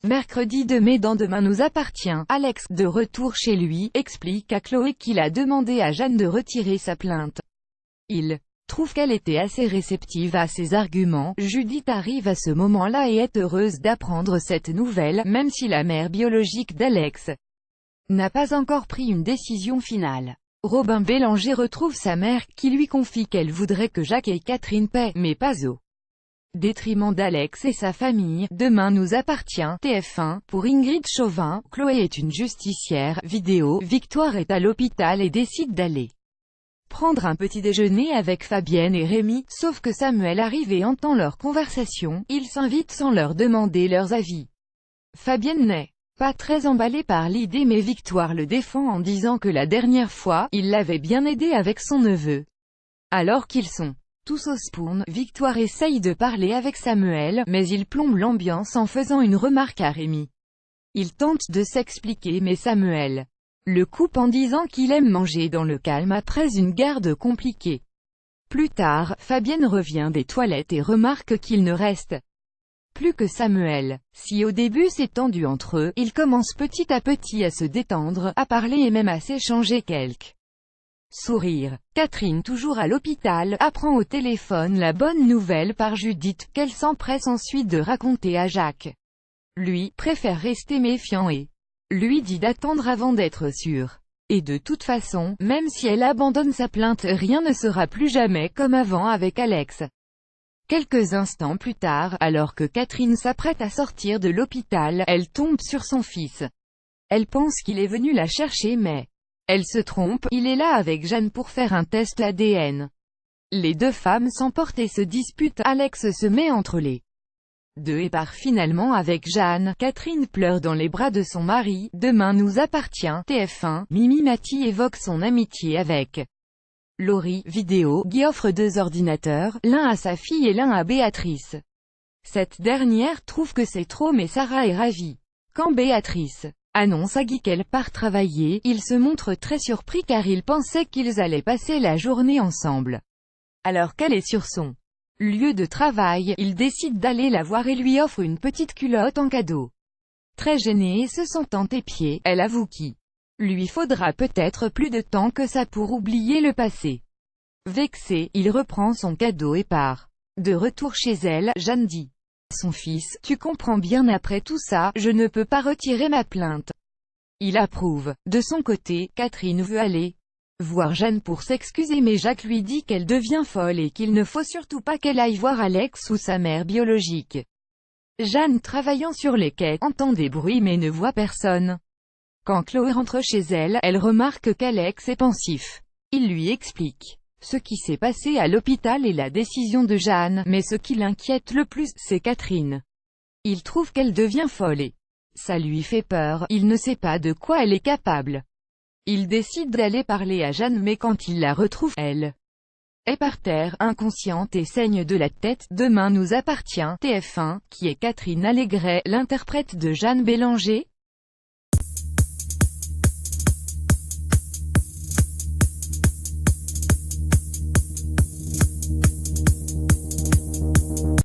Mercredi 2 mai dans Demain nous appartient, Alex, de retour chez lui, explique à Chloé qu'il a demandé à Jeanne de retirer sa plainte. Il trouve qu'elle était assez réceptive à ses arguments. Judith arrive à ce moment-là et est heureuse d'apprendre cette nouvelle, même si la mère biologique d'Alex n'a pas encore pris une décision finale. Robin Bélanger retrouve sa mère, qui lui confie qu'elle voudrait que Jacques et Catherine paient, mais pas au détriment d'Alex et sa famille. Demain nous appartient, TF1, pour Ingrid Chauvin, Chloé est une justicière, vidéo, Victoire est à l'hôpital et décide d'aller prendre un petit déjeuner avec Fabienne et Rémi, sauf que Samuel arrive et entend leur conversation. Ils s'invitent sans leur demander leurs avis. Fabienne n'est pas très emballée par l'idée mais Victoire le défend en disant que la dernière fois, il l'avait bien aidé avec son neveu. Alors qu'ils sont tous au spoon, Victoire essaye de parler avec Samuel, mais il plombe l'ambiance en faisant une remarque à Rémi. Il tente de s'expliquer mais Samuel le coupe en disant qu'il aime manger dans le calme après une garde compliquée. Plus tard, Fabienne revient des toilettes et remarque qu'il ne reste plus que Samuel. Si au début c'est tendu entre eux, ils commencent petit à petit à se détendre, à parler et même à s'échanger quelques sourires. Catherine, toujours à l'hôpital, apprend au téléphone la bonne nouvelle par Judith, qu'elle s'empresse ensuite de raconter à Jacques. Lui, préfère rester méfiant et lui dit d'attendre avant d'être sûr. Et de toute façon, même si elle abandonne sa plainte, rien ne sera plus jamais comme avant avec Alex. Quelques instants plus tard, alors que Catherine s'apprête à sortir de l'hôpital, elle tombe sur son fils. Elle pense qu'il est venu la chercher mais elle se trompe, il est là avec Jeanne pour faire un test ADN. Les deux femmes s'emportent et se disputent. Alex se met entre les deux et part finalement avec Jeanne. Catherine pleure dans les bras de son mari. Demain nous appartient, TF1, Mimi Mati évoque son amitié avec Laurie, vidéo, Guy offre 2 ordinateurs, l'un à sa fille et l'un à Béatrice. Cette dernière trouve que c'est trop mais Sarah est ravie. Quand Béatrice annonce à Guy qu'elle part travailler, il se montre très surpris car il pensait qu'ils allaient passer la journée ensemble. Alors qu'elle est sur son lieu de travail, il décide d'aller la voir et lui offre une petite culotte en cadeau. Très gênée et se sentant épiée, elle avoue qu'il lui faudra peut-être plus de temps que ça pour oublier le passé. Vexé, il reprend son cadeau et part. De retour chez elle, Jeanne dit à son fils, « Tu comprends bien après tout ça, je ne peux pas retirer ma plainte. » Il approuve. De son côté, Catherine veut aller voir Jeanne pour s'excuser mais Jacques lui dit qu'elle devient folle et qu'il ne faut surtout pas qu'elle aille voir Alex ou sa mère biologique. Jeanne, travaillant sur les quais, entend des bruits mais ne voit personne. Quand Chloé rentre chez elle, elle remarque qu'Alex est pensif. Il lui explique ce qui s'est passé à l'hôpital et la décision de Jeanne, mais ce qui l'inquiète le plus, c'est Catherine. Il trouve qu'elle devient folle et ça lui fait peur, il ne sait pas de quoi elle est capable. Il décide d'aller parler à Jeanne mais quand il la retrouve, elle est par terre, inconsciente et saigne de la tête. Demain nous appartient, TF1, qui est Catherine Allégret, l'interprète de Jeanne Bélanger.